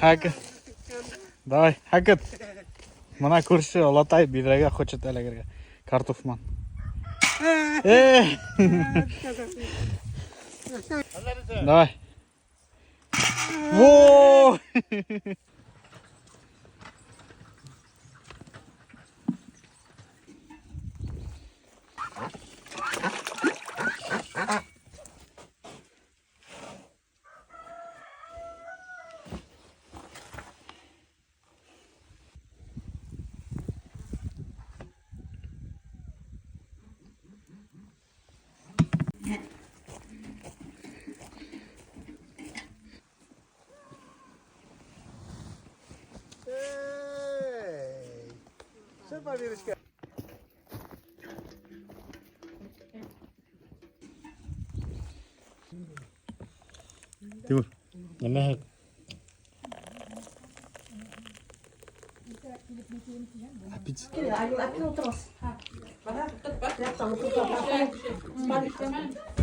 Haket. Давай, haket. Mana ko'rishni olatay bidraga qo'chatalarga. Kartofman. Давай. Во! Süper bir ilişki. Timur. Neme? Aqui outra. Vai lá, vai lá.